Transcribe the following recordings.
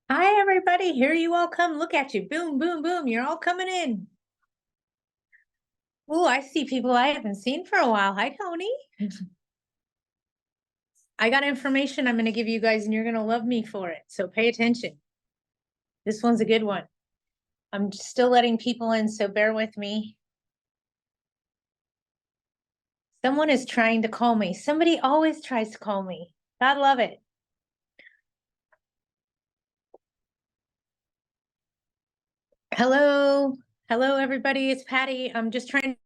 Hi, everybody. Here you all come. Look at you. Boom, boom, boom. You're all coming in. Oh, I see people I haven't seen for a while. Hi, Tony. I got information I'm going to give you guys, and you're going to love me for it. So pay attention. This one's a good one. I'm still letting people in, so bear with me. Someone is trying to call me. Somebody always tries to call me. God love it. Hello. Hello, everybody. It's Patty. I'm just trying.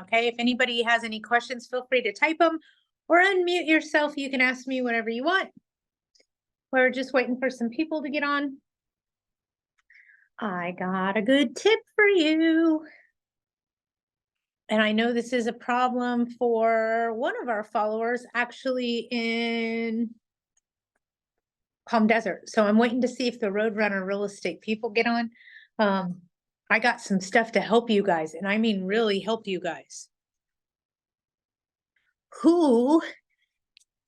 Okay. If anybody has any questions, feel free to type them or unmute yourself. You can ask me whatever you want. We're just waiting for some people to get on. I got a good tip for you. And I know this is a problem for one of our followers actually in Palm Desert. So I'm waiting to see if the Roadrunner real estate people get on. I got some stuff to help you guys, and I mean really help you guys. Who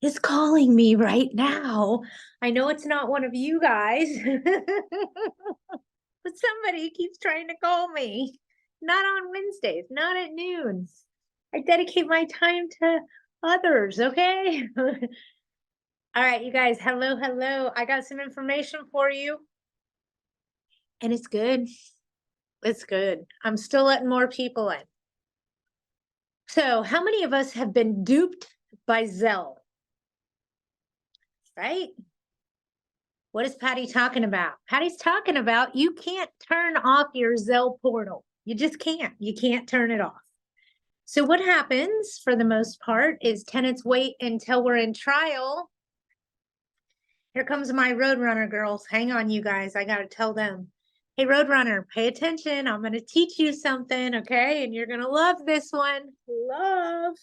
is calling me right now? I know it's not one of you guys, but somebody keeps trying to call me. Not on Wednesdays, not at noon. I dedicate my time to others, okay? All right, you guys, hello, hello. I got some information for you. And it's good. It's good. I'm still letting more people in. So, how many of us have been duped by Zelle? Right? What is Patty talking about? Patty's talking about you can't turn off your Zelle portal. You just can't. You can't turn it off. So what happens for the most part is tenants wait until we're in trial. Here comes my Roadrunner girls. Hang on, you guys. I got to tell them, hey, Roadrunner, pay attention. I'm going to teach you something, okay? And you're going to love this one. Love.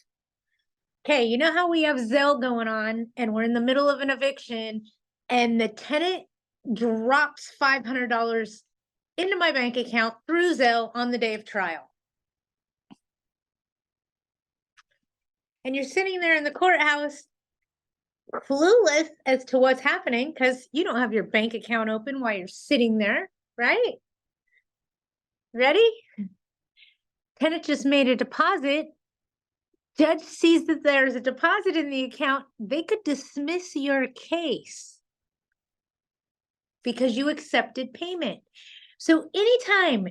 Okay, you know how we have Zelle going on and we're in the middle of an eviction and the tenant drops $500 into my bank account through Zelle on the day of trial. And you're sitting there in the courthouse clueless as to what's happening because you don't have your bank account open while you're sitting there, right? Ready? Tenant just made a deposit. Judge sees that there's a deposit in the account. They could dismiss your case because you accepted payment. So anytime,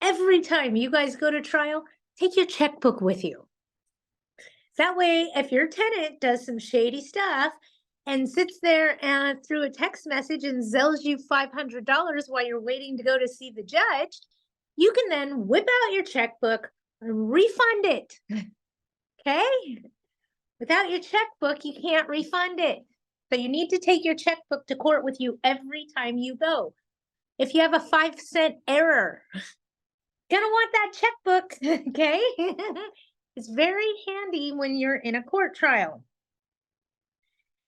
every time you guys go to trial, take your checkbook with you. That way, if your tenant does some shady stuff and sits there and through a text message and zells you $500 while you're waiting to go to see the judge, you can then whip out your checkbook and refund it. Okay? Without your checkbook, you can't refund it. So you need to take your checkbook to court with you every time you go. If you have a 5-cent error, gonna want that checkbook, okay? It's very handy when you're in a court trial.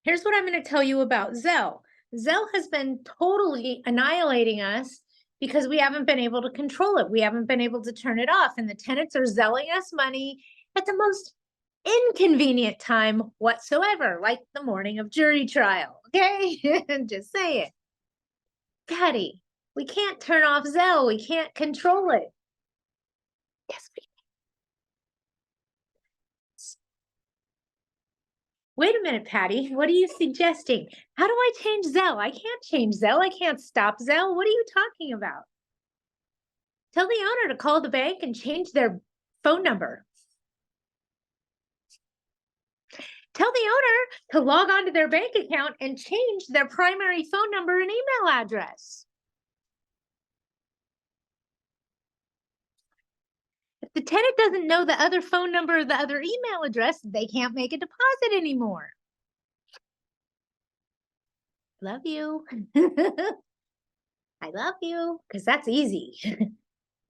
Here's what I'm going to tell you about Zelle. Zelle has been totally annihilating us because we haven't been able to control it. We haven't been able to turn it off. And the tenants are zelling us money at the most inconvenient time whatsoever, like the morning of jury trial. Okay? Just say it. Patty, we can't turn off Zelle. We can't control it. Yes, we can. Wait a minute, Patty. What are you suggesting? How do I change Zelle? I can't change Zelle. I can't stop Zelle. What are you talking about? Tell the owner to call the bank and change their phone number. Tell the owner to log on to their bank account and change their primary phone number and email address. If the tenant doesn't know the other phone number or the other email address, they can't make a deposit anymore. Love you. I love you, because that's easy.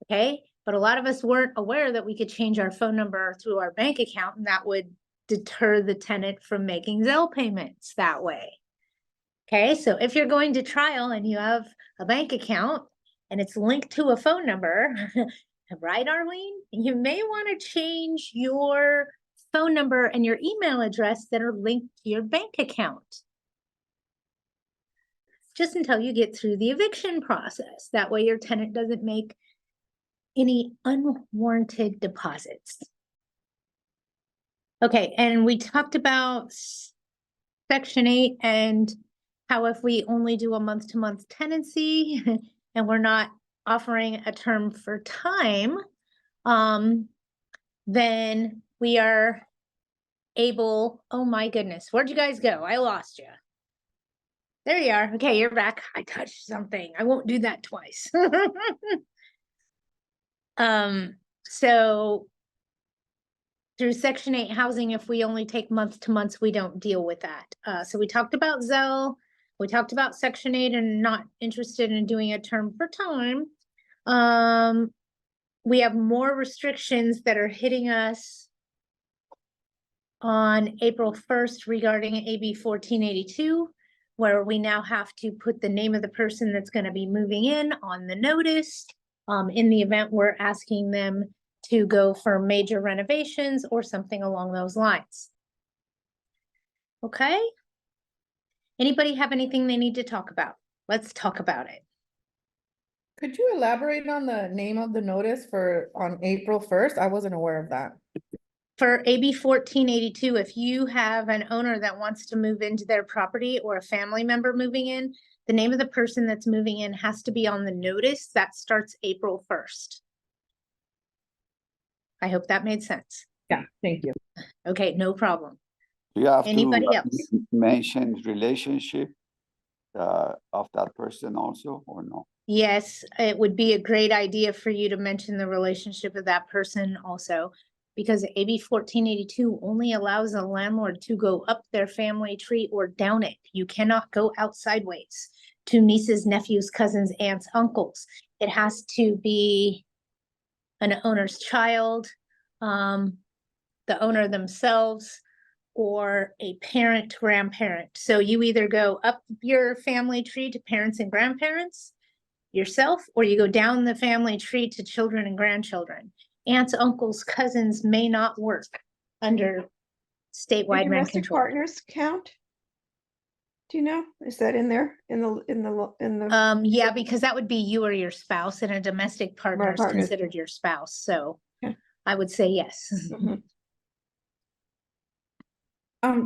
Okay. But a lot of us weren't aware that we could change our phone number through our bank account, and that would deter the tenant from making Zelle payments that way. Okay. So if you're going to trial and you have a bank account and it's linked to a phone number, right, Arlene? You may want to change your phone number and your email address that are linked to your bank account. just until you get through the eviction process. That way your tenant doesn't make any unwarranted deposits. Okay, and we talked about Section 8 and how if we only do a month-to-month tenancy and we're not offering a term for time, then we are able, oh my goodness, where'd you guys go? I lost you. There you are. Okay, you're back. I touched something. I won't do that twice. So through Section 8 housing, if we only take month to months, we don't deal with that. So we talked about Zell, we talked about Section 8 and not interested in doing a term for time. We have more restrictions that are hitting us on April 1st regarding AB 1482, where we now have to put the name of the person that's going to be moving in on the notice. In the event we're asking them to go for major renovations or something along those lines. Okay. Anybody have anything they need to talk about? Let's talk about it. Could you elaborate on the name of the notice on April 1st? I wasn't aware of that. For AB 1482, if you have an owner that wants to move into their property or a family member moving in, the name of the person that's moving in has to be on the notice. That starts April 1st. I hope that made sense. Yeah, thank you. Okay, no problem. You have Anybody to else? mention relationship of that person also, or no? Yes, it would be a great idea for you to mention the relationship of that person also, because AB 1482 only allows a landlord to go up their family tree or down it. You cannot go out sideways to nieces, nephews, cousins, aunts, uncles. It has to be an owner's child, the owner themselves, or a parent, grandparent. So you either go up your family tree to parents and grandparents yourself, or you go down the family tree to children and grandchildren. Aunts, uncles, cousins may not work under statewide rent domestic control. partners count? Do you know? Is that in there in the? Yeah, because that would be you or your spouse, and a domestic partner is partner. considered your spouse. So Okay. I would say yes. Mhm.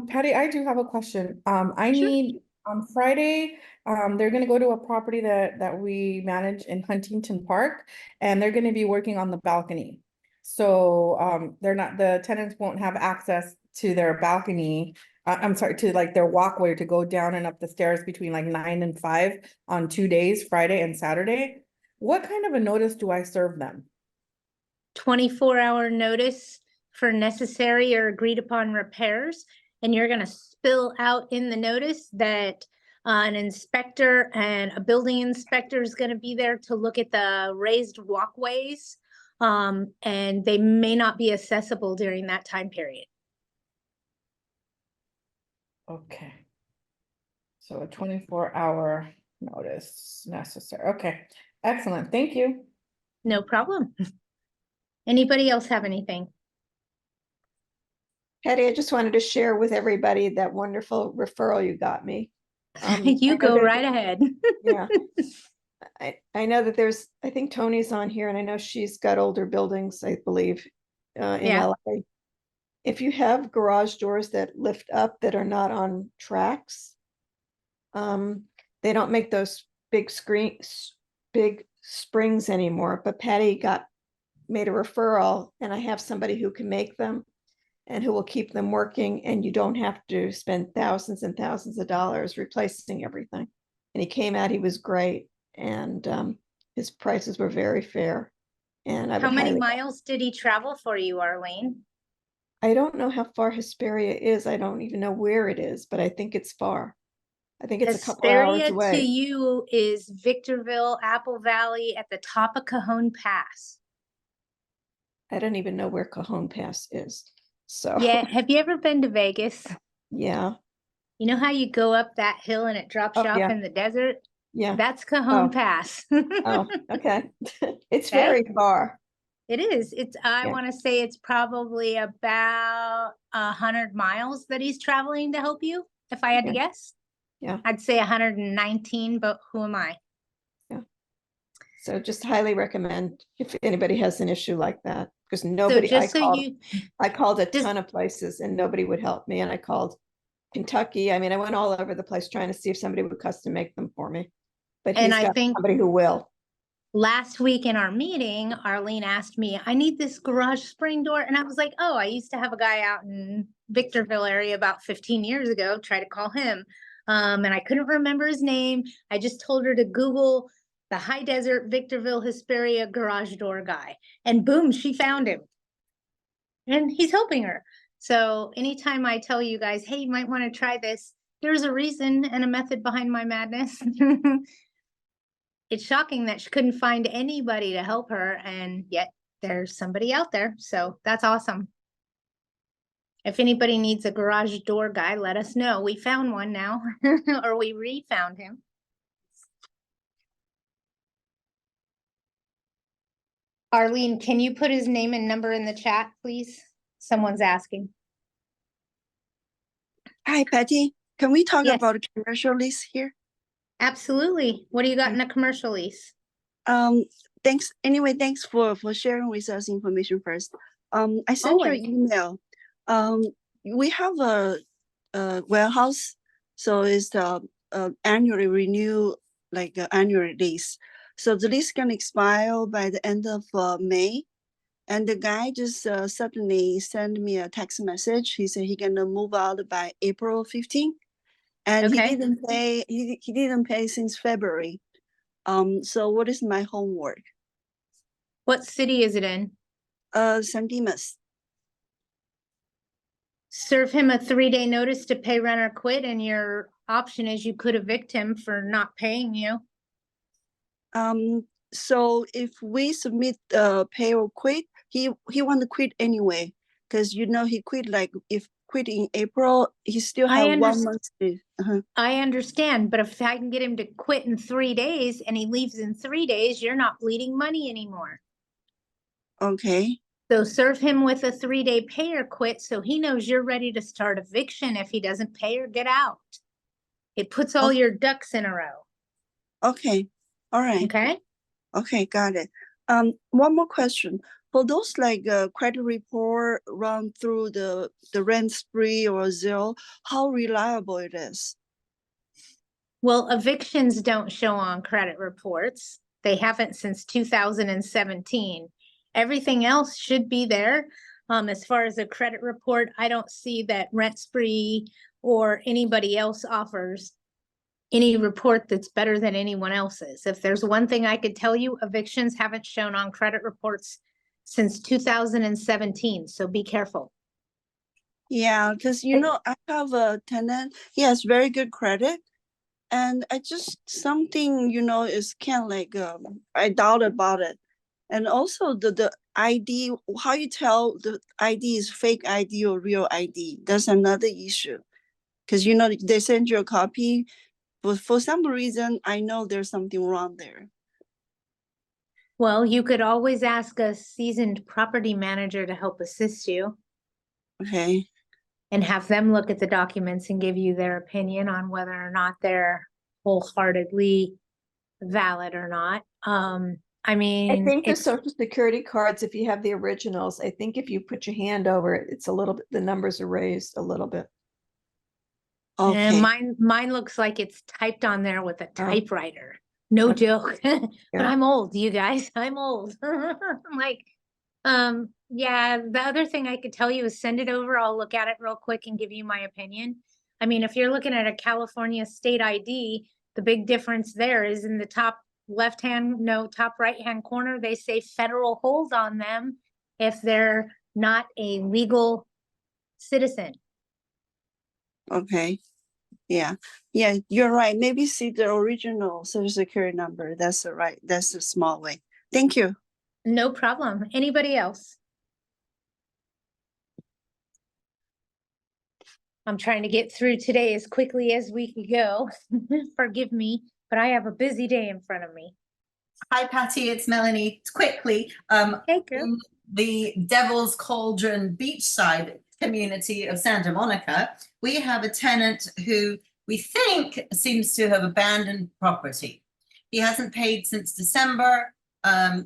Patty, I do have a question. I Sure. need on Friday, they're gonna go to a property that we manage in Huntington Park, and they're gonna be working on the balcony. So, the tenants won't have access to their balcony. I'm sorry, to like their walkway to go down and up the stairs between like 9 and 5 on 2 days, Friday and Saturday. What kind of a notice do I serve them? 24-hour notice for necessary or agreed upon repairs. And you're going to spill out in the notice that an inspector and a building inspector is going to be there to look at the raised walkways. And they may not be accessible during that time period. Okay. So a 24-hour notice necessary. Okay, excellent. Thank you. No problem. Anybody else have anything? Patty, I just wanted to share with everybody that wonderful referral you got me. You I know go that- right ahead. Yeah. I know that I think Tony's on here, and I know she's got older buildings, I believe, in Yeah. LA. If you have garage doors that lift up that are not on tracks, they don't make those big springs anymore, but Patty made a referral, and I have somebody who can make them and who will keep them working, and you don't have to spend thousands and thousands of dollars replacing everything. And he came out, he was great, and his prices were very fair. And How many miles did he travel for you, Arlene? I don't know how far Hesperia is. I don't even know where it is, but I think it's far. I think it's a couple hours Hesperia away. to you is Victorville, Apple Valley at the top of Cajon Pass. I don't even know where Cajon Pass is. So Yeah, have you ever been to Vegas? yeah. You know how you go up that hill and it drops you off yeah. in the desert? Yeah. That's Cajon Oh. Pass. Oh, okay. It's Okay. very far. It is. I Yeah. want to say it's probably about 100 miles that he's traveling to help you, if I had to Okay. guess. I'd say 119, but who am I? So just highly recommend if anybody has an issue like that, because So nobody, I just so you, called a just- ton of places and nobody would help me. And I called Kentucky. I mean, I went all over the place trying to see if somebody would custom make them for me. But And he's I got think- somebody who will. last week in our meeting, Arlene asked me, I need this garage spring door. And I was like, oh, I used to have a guy out in Victorville area about 15 years ago, try to call him. And I couldn't remember his name. I just told her to Google the high desert Victorville Hesperia garage door guy. And boom, she found him. And he's helping her. So anytime I tell you guys, hey, you might want to try this, there's a reason and a method behind my madness. It's shocking that she couldn't find anybody to help her, and yet there's somebody out there. So that's awesome. If anybody needs a garage door guy, let us know. We found one now, or we re-found him. Arlene, can you put his name and number in the chat, please? Someone's asking. Hi, Patty. Can we talk Yes. about a commercial lease here? Absolutely. What do you got in a commercial lease? Thanks. Anyway, thanks for sharing with us information first. I sent you an Always. email. We have a warehouse, so it's the annually renew, like annual lease. So the lease can expire by the end of May. And the guy just suddenly sent me a text message. He said he gonna move out by April 15th. And Okay. he didn't pay, he didn't pay since February. So what is my homework? What city is it in? San Dimas. Serve him a 3-day notice to pay rent or quit, and your option is you could evict him for not paying you. So if we submit pay or quit, he want to quit anyway, because he quit, like if quit in April, he still I have 1 underst- month. I understand, but if I can get him to quit in 3 days and he leaves in 3 days, you're not bleeding money anymore. Okay. So serve him with a 3-day pay or quit so he knows you're ready to start eviction if he doesn't pay or get out. It puts all your ducks in a row. Okay. All right. Okay? Okay, got it. One more question. For those like credit report run through the rent spree or zero, how reliable it is? Well, evictions don't show on credit reports. They haven't since 2017. Everything else should be there. As far as a credit report, I don't see that Rent Spree or anybody else offers any report that's better than anyone else's. If there's one thing I could tell you, evictions haven't shown on credit reports since 2017, so be careful. Yeah, because I have a tenant, he has very good credit. And I just something, is kind of like I doubt about it. And also the ID, how you tell the ID is fake ID or real ID, that's another issue. Because they send you a copy, but for some reason I know there's something wrong there. Well, you could always ask a seasoned property manager to help assist you Okay. and have them look at the documents and give you their opinion on whether or not they're wholeheartedly valid or not. I I mean, think the it's, social security cards, if you have the originals, I think if you put your hand over it, it's a little bit, the numbers are raised a little bit. and Okay. mine looks like it's typed on there with a Oh. typewriter. No Okay. joke. But Yeah. I'm old, you guys. I'm old. I'm like, yeah, the other thing I could tell you is send it over. I'll look at it real quick and give you my opinion. I mean, if you're looking at a California state ID, the big difference there is in the top top right-hand corner, they say federal hold on them if they're not a legal citizen. Okay. Yeah. Yeah, you're right. Maybe see the original social security number. That's the small way. Thank you. No problem. Anybody else? I'm trying to get through today as quickly as we can go. Forgive me, but I have a busy day in front of me. Hi, Patty, it's Melanie. Quickly, Hey, girl. in the Devil's Cauldron beachside community of Santa Monica, we have a tenant who we think seems to have abandoned property. He hasn't paid since December.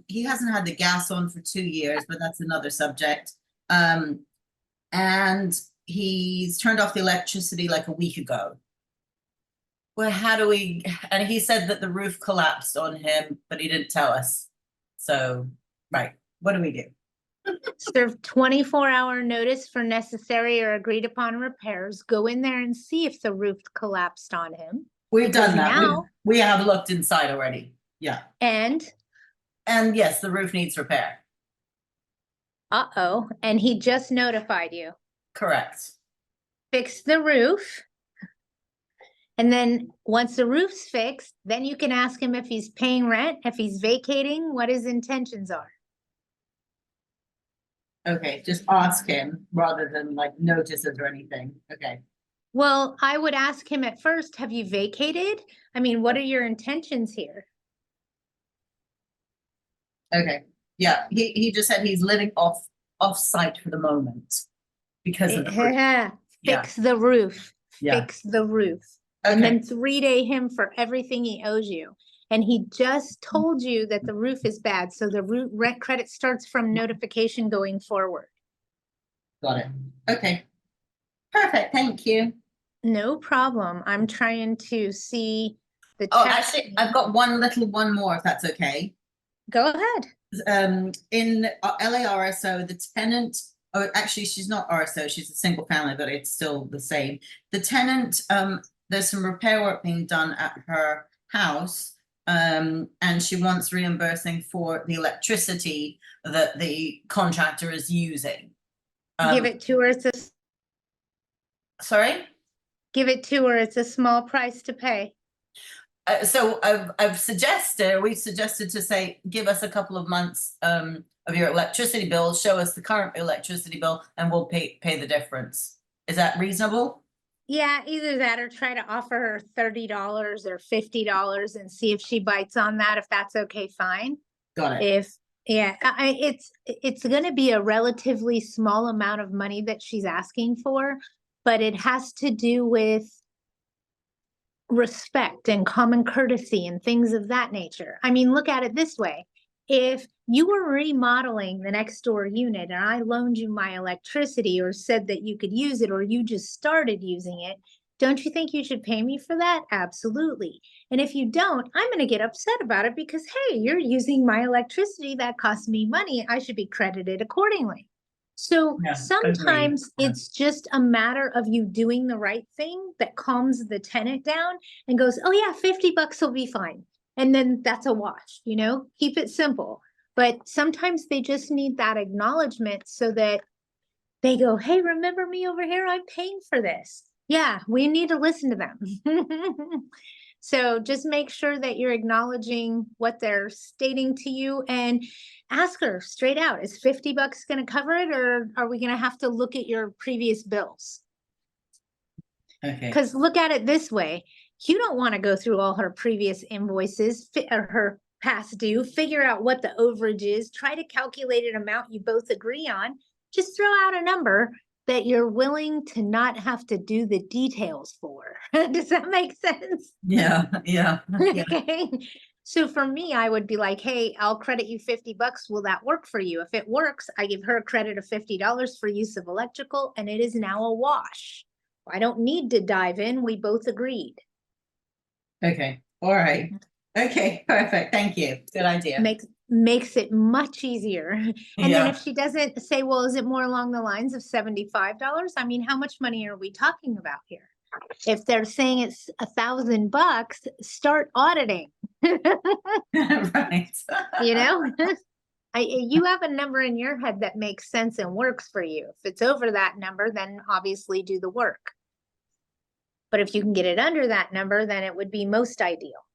He hasn't had the gas on for 2 years, but that's another subject. And he's turned off the electricity like a week ago. Well, how do we, and he said that the roof collapsed on him, but he didn't tell us. So, right, what do we do? Serve 24-hour notice for necessary or agreed upon repairs. Go in there and see if the roof collapsed on him. We've Because done that. now- We have looked inside already. Yeah. And, And yes, the roof needs repair. uh-oh, and he just notified you. Correct. Fix the roof. And then once the roof's fixed, then you can ask him if he's paying rent, if he's vacating, what his intentions are. Okay, just ask him rather than like notices or anything. Okay. Well, I would ask him at first, have you vacated? I mean, what are your intentions here? Okay. Yeah, he just said he's living off site for the moment because of the roof. Yeah. Fix the roof, Yeah. fix the roof. And Okay. then 3-day him for everything he owes you. And he just told you that the roof is bad, so the rent credit starts from notification going forward. Got it. Okay. Perfect. Thank you. No problem. I'm trying to see the Oh, text. actually, I've got one more, if that's okay. Go ahead. In LA RSO, the tenant, oh, actually, she's not RSO, she's a single family, but it's still the same. The tenant, there's some repair work being done at her house, and she wants reimbursing for the electricity that the contractor is using. Give it to her. Sorry? Give it to her. It's a small price to pay. So we've suggested to say, give us a couple of months of your electricity bill, show us the current electricity bill, and we'll pay the difference. Is that reasonable? Yeah, either that or try to offer her $30 or $50 and see if she bites on that. If that's okay, fine. Got it. If, yeah, it's going to be a relatively small amount of money that she's asking for, but it has to do with respect and common courtesy and things of that nature. I mean, look at it this way. If you were remodeling the next door unit and I loaned you my electricity or said that you could use it, or you just started using it, don't you think you should pay me for that? Absolutely. And if you don't, I'm going to get upset about it because, hey, you're using my electricity that costs me money. I should be credited accordingly. So Yeah, sometimes agreed. Yeah. it's just a matter of you doing the right thing that calms the tenant down and goes, oh yeah, $50 will be fine. And then that's a wash, you know, keep it simple. But sometimes they just need that acknowledgement so that they go, hey, remember me over here? I'm paying for this. Yeah, we need to listen to them. So just make sure that you're acknowledging what they're stating to you and ask her straight out, is $50 going to cover it, or are we going to have to look at your previous bills? Okay. Because look at it this way. You don't want to go through all her previous invoices or her past due, figure out what the overage is, try to calculate an amount you both agree on. Just throw out a number that you're willing to not have to do the details for. Does that make sense? Yeah, yeah. Yeah. Okay. So for me, I would be like, hey, I'll credit you $50. Will that work for you? If it works, I give her a credit of $50 for use of electrical, and it is now a wash. I don't need to dive in. We both agreed. Okay. All right. Okay. Perfect. Thank you. Good idea. Makes it much easier. And then Yeah. if she doesn't say, well, is it more along the lines of $75? I mean, how much money are we talking about here? If they're saying it's $1,000, start auditing. Right. You know, you have a number in your head that makes sense and works for you. If it's over that number, then obviously do the work. But if you can get it under that number, then it would be most ideal.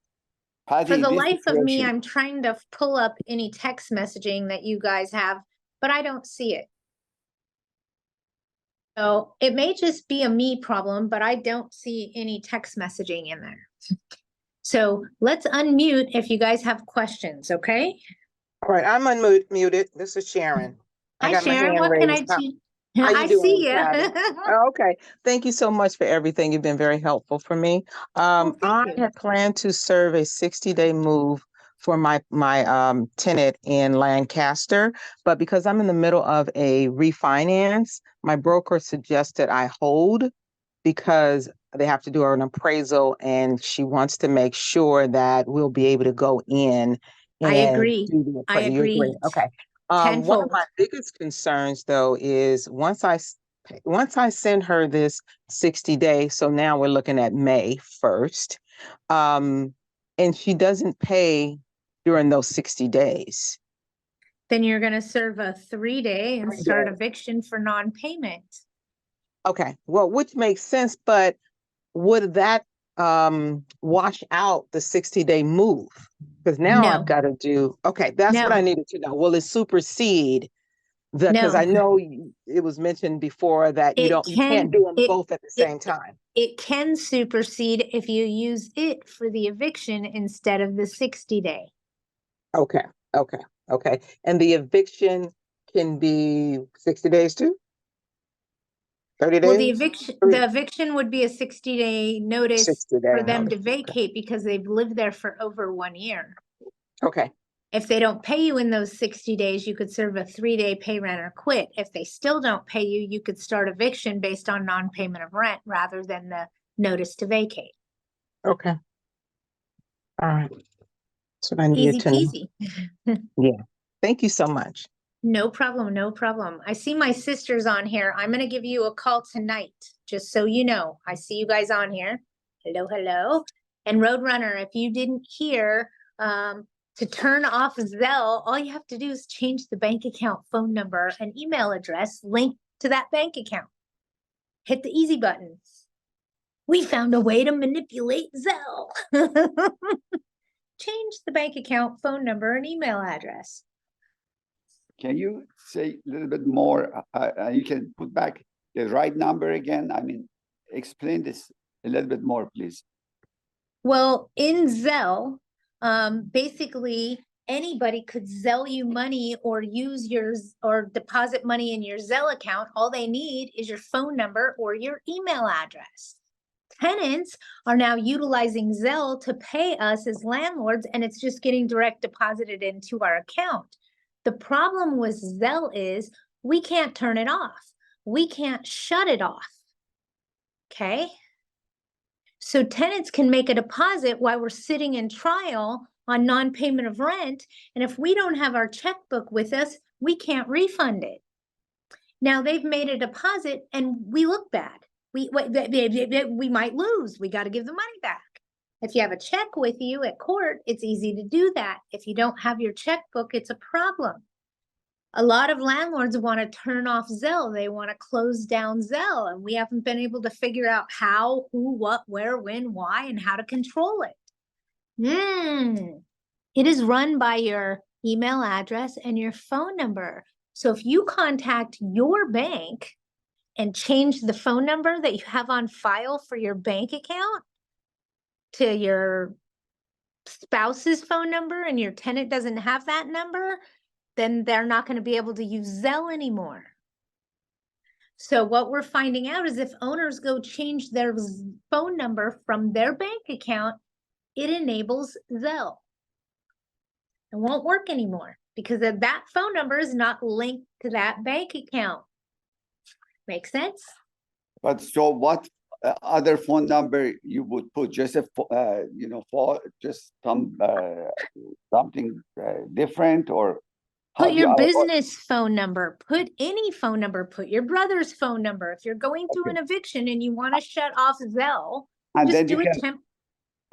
Patty, For the this life of me, situation- I'm trying to pull up any text messaging that you guys have, but I don't see it. So it may just be a me problem, but I don't see any text messaging in there. So let's unmute if you guys have questions, okay? All right, I'm unmuted. This is Sharon. I Hi got my Sharon, hand what can I raised. How- do? How you I doing, see ya. Patty? Oh, okay. Thank you so much for everything. You've been very helpful for me. Well, thank I you. had planned to serve a 60-day move for my tenant in Lancaster, but because I'm in the middle of a refinance, my broker suggested I hold because they have to do an appraisal and she wants to make sure that we'll be able to go in I and agree. do the I appraisal. You agree? agree. Okay. One of my Tenfold. biggest concerns though is once I send her this 60 days, so now we're looking at May 1st, and she doesn't pay during those 60 days. Then you're gonna serve a 3-day and 3 start days. eviction for non-payment. Okay, well, which makes sense, but would that wash out the 60-day move? Because now I've No, got to do, okay, that's what I no, needed to know. Will it supersede because I no. know it was mentioned before that you can't do them both at the same time. It can supersede if you use it for the eviction instead of the 60-day. Okay, okay, okay. And the eviction can be 60 days too? 30 Well, days? the eviction would be a 60-day notice 60 for day them to notice. vacate because they've lived there for over 1 year. Okay, If they don't pay you in those 60 days, you could serve a 3-day pay rent or quit. If they still don't pay you, you could start eviction based on non-payment of rent rather than the notice to vacate. okay. All right. That's what I needed Easy to know. peasy. Yeah. Thank you so much. No problem, no problem. I see my sisters on here. I'm gonna give you a call tonight, just so you know. I see you guys on here. Hello, hello. And Roadrunner, if you didn't hear, to turn off Zelle, all you have to do is change the bank account phone number and email address linked to that bank account. Hit the easy button. We found a way to manipulate Zelle. Change the bank account phone number and email address. Can you say a little bit more? You can put back the right number again. I mean, explain this a little bit more, please. Well, in Zelle, basically anybody could Zelle you money or use yours or deposit money in your Zelle account. All they need is your phone number or your email address. Tenants are now utilizing Zelle to pay us as landlords, and it's just getting direct deposited into our account. The problem with Zelle is we can't turn it off. We can't shut it off. Okay? So tenants can make a deposit while we're sitting in trial on non-payment of rent. And if we don't have our checkbook with us, we can't refund it. Now they've made a deposit and we look bad. We might lose. We got to give the money back. If you have a check with you at court, it's easy to do that. If you don't have your checkbook, it's a problem. A lot of landlords want to turn off Zelle. They want to close down Zelle, and we haven't been able to figure out how, who, what, where, when, why, and how to control it. It is run by your email address and your phone number. So if you contact your bank and change the phone number that you have on file for your bank account to your spouse's phone number and your tenant doesn't have that number, then they're not going to be able to use Zelle anymore. So what we're finding out is if owners go change their phone number from their bank account, it enables Zelle. It won't work anymore because that phone number is not linked to that bank account. Make sense? But so what other phone number you would put? Just a for just something different, or how Put do you, your business phone number, put any phone number, put your brother's phone number. If you're going through an eviction and you want to shut off Zelle, and just then do you it can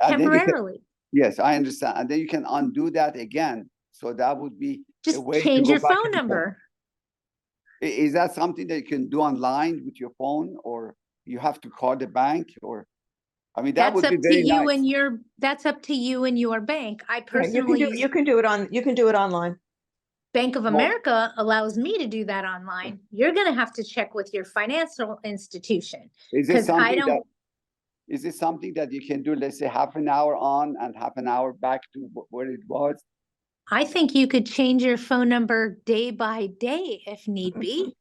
and then you can, temporarily. yes, I understand, and then you can undo that again. So that would be a Just way to change go your back phone and forth. number. Is that something that you can do online with your phone, or you have to call the bank, or I mean that That's would up be to very you nice. and your, that's up to you and your bank. I Yeah, personally use you can do it online. Bank of Well- America allows me to do that online. You're gonna have to check with your financial institution. Is it 'Cause I something that don't, is it something that you can do, let's say half an hour on and half an hour back to where it was? I think you could change your phone number day by day if need be.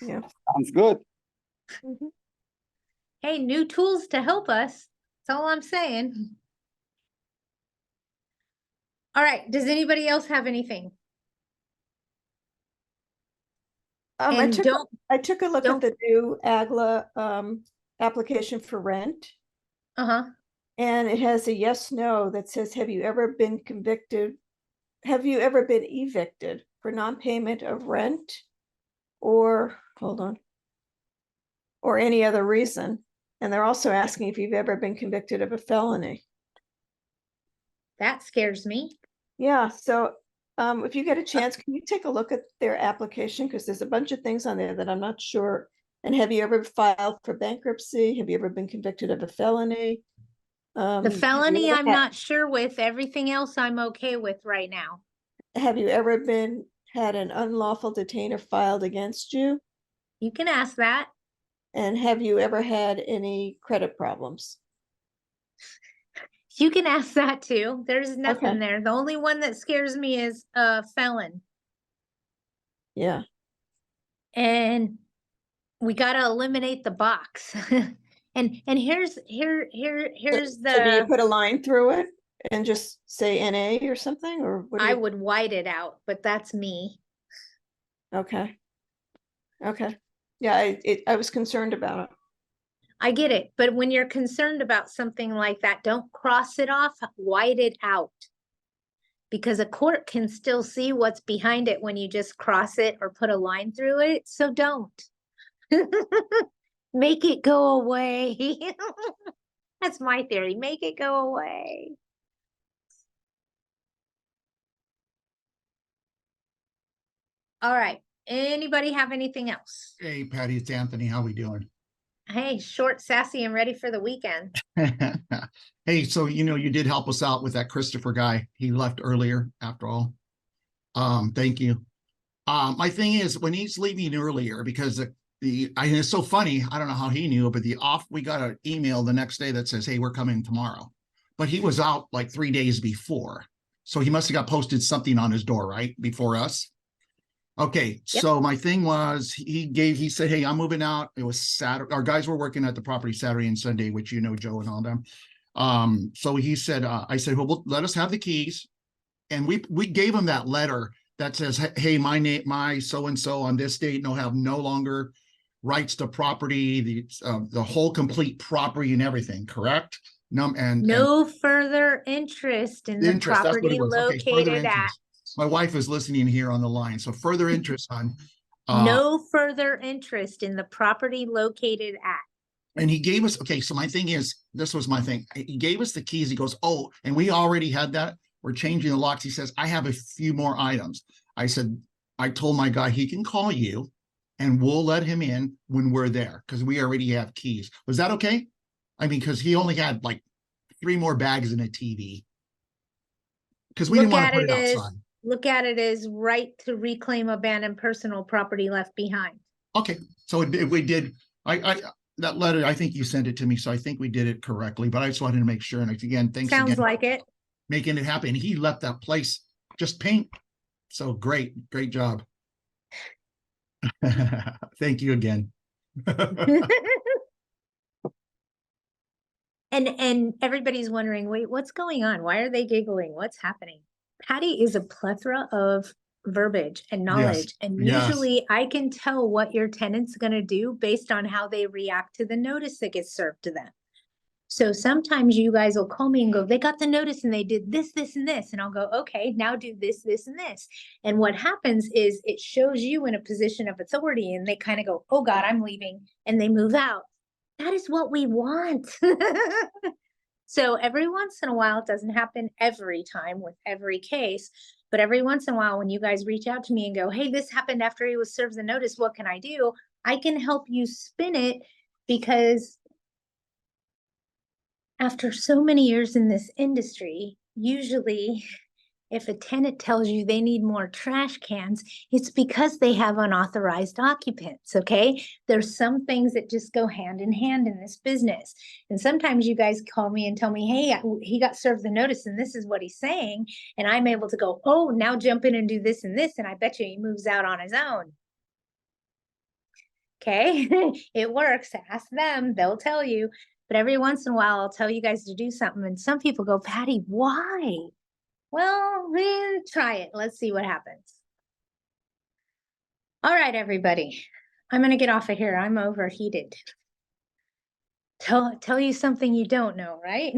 Yeah. Sounds good. Mhm. Hey, new tools to help us. That's all I'm saying. All right, does anybody else have anything? I And took, don't, I took a look at don't- the new AGLA application for rent, uh-huh, and it has a yes, no that says, have you ever been convicted? Have you ever been evicted for non-payment of rent? Or, hold on, or any other reason? And they're also asking if you've ever been convicted of a felony. that scares me. Yeah, so if you get a chance, can you take a look at their application? Because there's a bunch of things on there that I'm not sure. And have you ever filed for bankruptcy? Have you ever been convicted of a felony? The Have you felony, ever I'm had- not sure with. Everything else I'm okay with right now. Have you ever had an unlawful detainer filed against you? You can ask that. And have you ever had any credit problems? You can ask that too. There's nothing Okay. there. The only one that scares me is a felon. Yeah. And we gotta eliminate the box. And here's So here's do you the, put a line through it and just say NA or something, or what do I you? would white it out, but that's me. Okay. Okay. Yeah, I was concerned about it. I get it, but when you're concerned about something like that, don't cross it off, white it out. Because a court can still see what's behind it when you just cross it or put a line through it, so don't. Make it go away. That's my theory, make it go away. All right, anybody have anything else? Hey, Patty, it's Anthony. How we doing? Hey, short, sassy, and ready for the weekend. Hey, so you did help us out with that Christopher guy. He left earlier after all. Thank you. My thing is when he's leaving earlier, because it's so funny, I don't know how he knew, but we got an email the next day that says, hey, we're coming tomorrow. But he was out like 3 days before. So he must have got posted something on his door, right? Before us. Okay, Yep. so my thing was he said, hey, I'm moving out. It was Saturday. Our guys were working at the property Saturday and Sunday, which Joe and all them. So he said, I said, well, let us have the keys. And we gave him that letter that says, hey, my so-and-so on this date have no longer rights to property, the whole complete property and everything, correct? No further interest in the interest, that's what property it was. Okay, further located at. interest. My wife is listening here on the line. So further interest on. No further interest in the property located at. And he gave us, okay, so my thing is, this was my thing. He gave us the keys. He goes, oh, and we already had that. We're changing the locks. He says, I have a few more items. I said, I told my guy he can call you and we'll let him in when we're there because we already have keys. Was that okay? I mean, because he only had like 3 more bags and a TV. Because we didn't want to put it outside. Look at it as right to reclaim abandoned personal property left behind. Okay, so we did. That letter, I think you sent it to me, so I think we did it correctly. But I just wanted to make sure. And again, thanks Sounds again like it. making it happen. He left that place just paint. So great job. Thank you again. And everybody's wondering, wait, what's going on? Why are they giggling? What's happening? Patty is a plethora of verbiage and knowledge. And yes. usually I can tell what your tenant's going to do based on how they react to the notice that gets served to them. So sometimes you guys will call me and go, they got the notice and they did this, this, and this. And I'll go, okay, now do this, this, and this. And what happens is it shows you in a position of authority and they kind of go, oh God, I'm leaving. And they move out. That is what we want. So every once in a while, it doesn't happen every time with every case, but every once in a while, when you guys reach out to me and go, hey, this happened after he was served the notice, what can I do? I can help you spin it because after so many years in this industry, usually if a tenant tells you they need more trash cans, it's because they have unauthorized occupants, okay? There's some things that just go hand in hand in this business. And sometimes you guys call me and tell me, hey, he got served the notice and this is what he's saying. And I'm able to go, oh, now jump in and do this and this. And I bet you he moves out on his own. Okay, it works. Ask them, they'll tell you. But every once in a while, I'll tell you guys to do something, and some people go, Patty, why? Well, then try it. Let's see what happens. All right, everybody. I'm gonna get off of here. I'm overheated. Tell you something you don't know, right?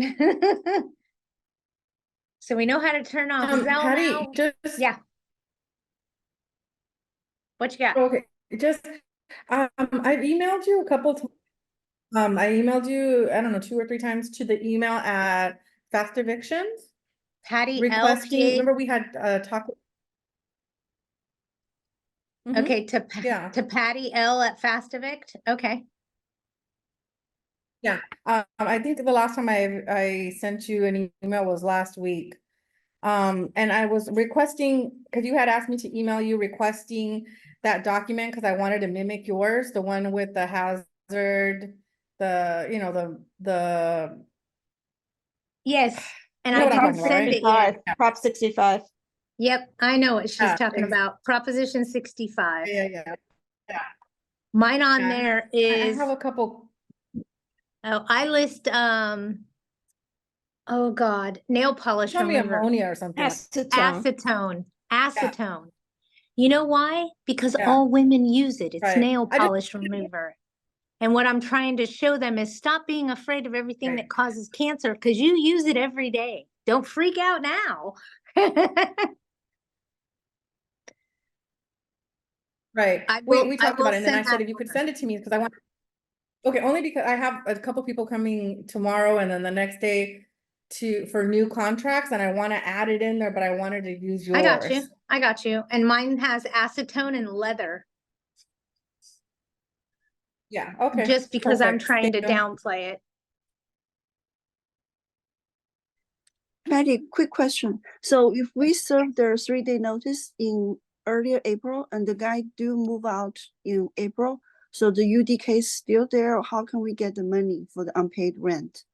So we know how to turn off Zell Patty, now. just Yeah. What you got? okay. Just I've emailed you a couple times. I emailed you, I don't know, 2 or 3 times to the email at Fast Evictions Patty requesting. LPA. Remember we had talked. Okay, Yeah. to Patty L at Fast Evict. Okay. Yeah, I think the last time I sent you an email was last week. And I was requesting, because you had asked me to email you requesting that document because I wanted to mimic yours, the one with the hazard, the Yes. And You know I what I'm didn't talking about, send right? it yet. Prop 65. Yep, I know what she's Yeah, talking about. Proposition 65. yeah. Mine on Yeah. there I is, have a couple. oh, I list, oh God, nail polish Tell me remover. ammonia or something. Acetone. Acetone. You know why? Because Yeah. all women use it. It's Right. nail I just- polish remover. And what I'm trying to show them is stop being afraid of everything Right. that causes cancer because you use it every day. Don't freak out now. Right. I We will talked about it and then I send said that if you could over. send it to me because I want. Okay, only because I have a couple people coming tomorrow and then the next day for new contracts and I want to add it in there, but I wanted to use yours. I got you. And mine has acetone and leather. Yeah, okay. Just because I'm perfect. trying to Thank you. downplay it. Patty, quick question. So if we serve the 3-day notice in earlier April and the guy do move out in April, so the UDK is still there, or how can we get the money for the unpaid rent?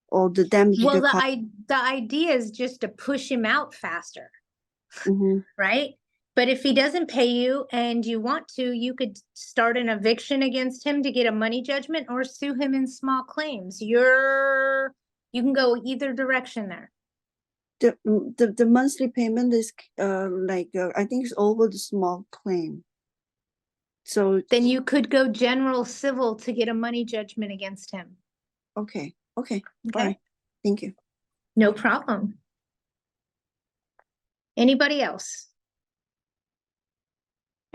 Or the damage? Well, the idea is just to push him out faster, right? But if he doesn't pay you and you want to, you could start an eviction against him to get a money judgment or sue him in small claims. You can go either direction there. The monthly payment is I think it's over the small claim. So Then you could go general civil to get a money judgment against him. okay. Okay. Fine. Thank you. No problem. Anybody else?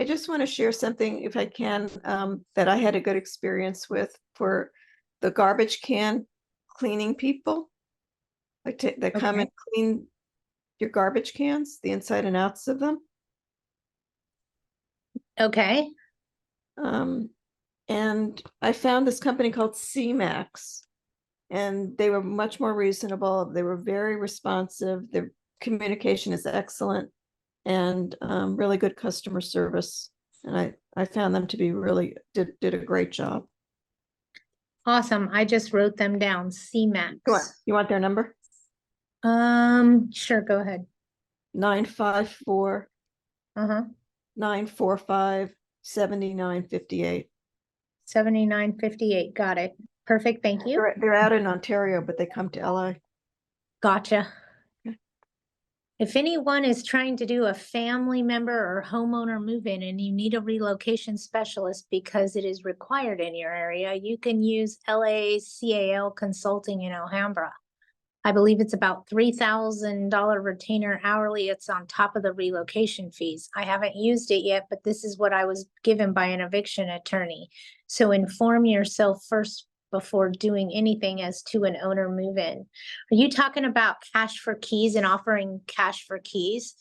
I just want to share something, if I can, that I had a good experience with for the garbage can cleaning people. Like they come Okay. and clean your garbage cans, the inside and outs of them. Okay. And I found this company called CMAX, and they were much more reasonable. They were very responsive. Their communication is excellent and really good customer service. And I found them to be really did a great job. Awesome. I just wrote them down. CMAX. You want their number? Sure, go ahead. 954 Uh-huh. 945 7958. 7958. Got it. Perfect. Thank you. They're out in Ontario, but they come to LA. Gotcha. Okay. If anyone is trying to do a family member or homeowner move-in and you need a relocation specialist because it is required in your area, you can use LACAL Consulting in Alhambra. I believe it's about $3,000 retainer hourly. It's on top of the relocation fees. I haven't used it yet, but this is what I was given by an eviction attorney. So inform yourself first before doing anything as to an owner move-in. Are you talking about cash for keys and offering cash for keys?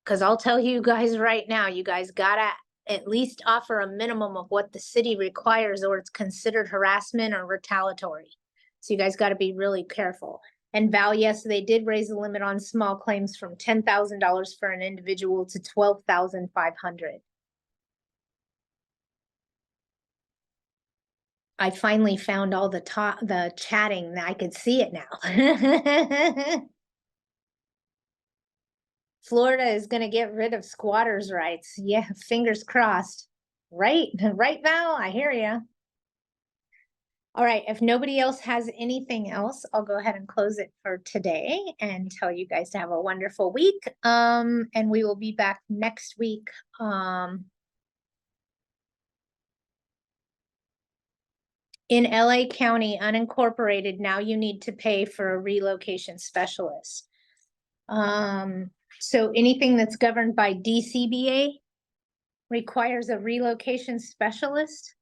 Because I'll tell you guys right now, you guys gotta at least offer a minimum of what the city requires or it's considered harassment or retaliatory. So you guys got to be really careful. And Val, yes, they did raise the limit on small claims from $10,000 for an individual to $12,500. I finally found all the chatting. I could see it now. Florida is gonna get rid of squatters' rights. Yeah, fingers crossed. Right, right, Val, I hear ya. All right, if nobody else has anything else, I'll go ahead and close it for today and tell you guys to have a wonderful week. And we will be back next week. In LA County, unincorporated, now you need to pay for a relocation specialist. So anything that's governed by DCBA requires a relocation specialist.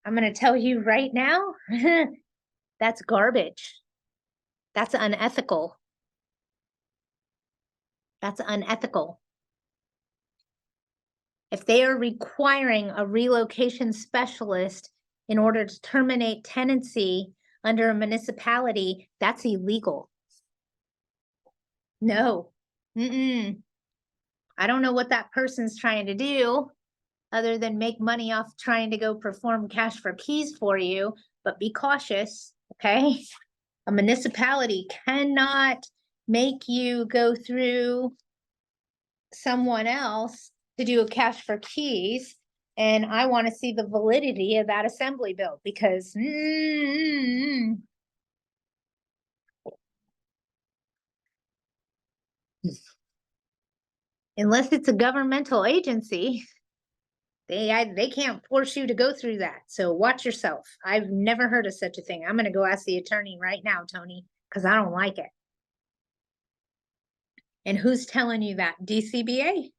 I'm gonna tell you right now, that's garbage. That's unethical. That's unethical. If they are requiring a relocation specialist in order to terminate tenancy under a municipality, that's illegal. No. I don't know what that person's trying to do other than make money off trying to go perform cash for keys for you, but be cautious, okay? A municipality cannot make you go through someone else to do a cash for keys. And I want to see the validity of that assembly bill because unless it's a governmental agency, they can't force you to go through that. So watch yourself. I've never heard of such a thing. I'm going to go ask the attorney right now, Tony, because I don't like it. And who's telling you that? DCBA?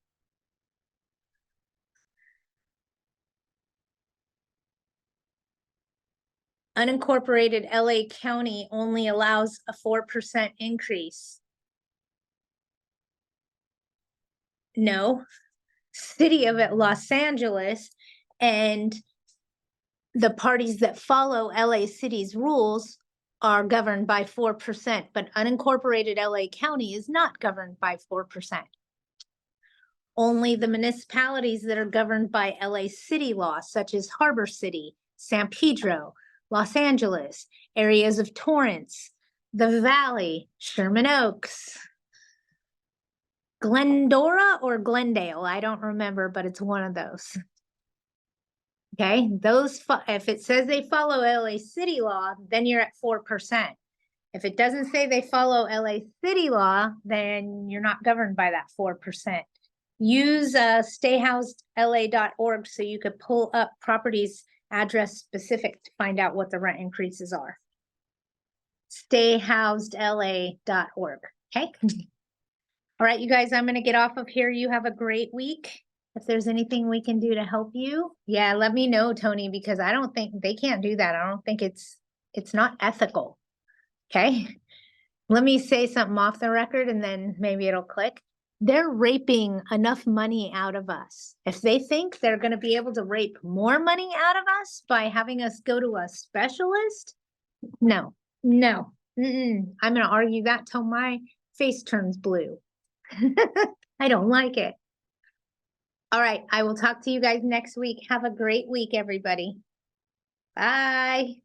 Unincorporated LA County only allows a 4% increase. No. City of Los Angeles and the parties that follow LA City's rules are governed by 4%, but unincorporated LA County is not governed by 4%. Only the municipalities that are governed by LA City law, such as Harbor City, San Pedro, Los Angeles, areas of Torrance, the Valley, Sherman Oaks, Glendora or Glendale, I don't remember, but it's one of those. Okay, those, if it says they follow LA City law, then you're at 4%. If it doesn't say they follow LA City law, then you're not governed by that 4%. Use stayhousedla.org so you could pull up properties address specific to find out what the rent increases are. Stayhousedla.org, okay? All right, you guys, I'm gonna get off of here. You have a great week. If there's anything we can do to help you, yeah, let me know, Tony, because I don't think they can't do that. I don't think it's not ethical, okay? Let me say something off the record and then maybe it'll click. They're raping enough money out of us. If they think they're gonna be able to rape more money out of us by having us go to a specialist, no. I'm gonna argue that till my face turns blue. I don't like it. All right, I will talk to you guys next week. Have a great week, everybody. Bye.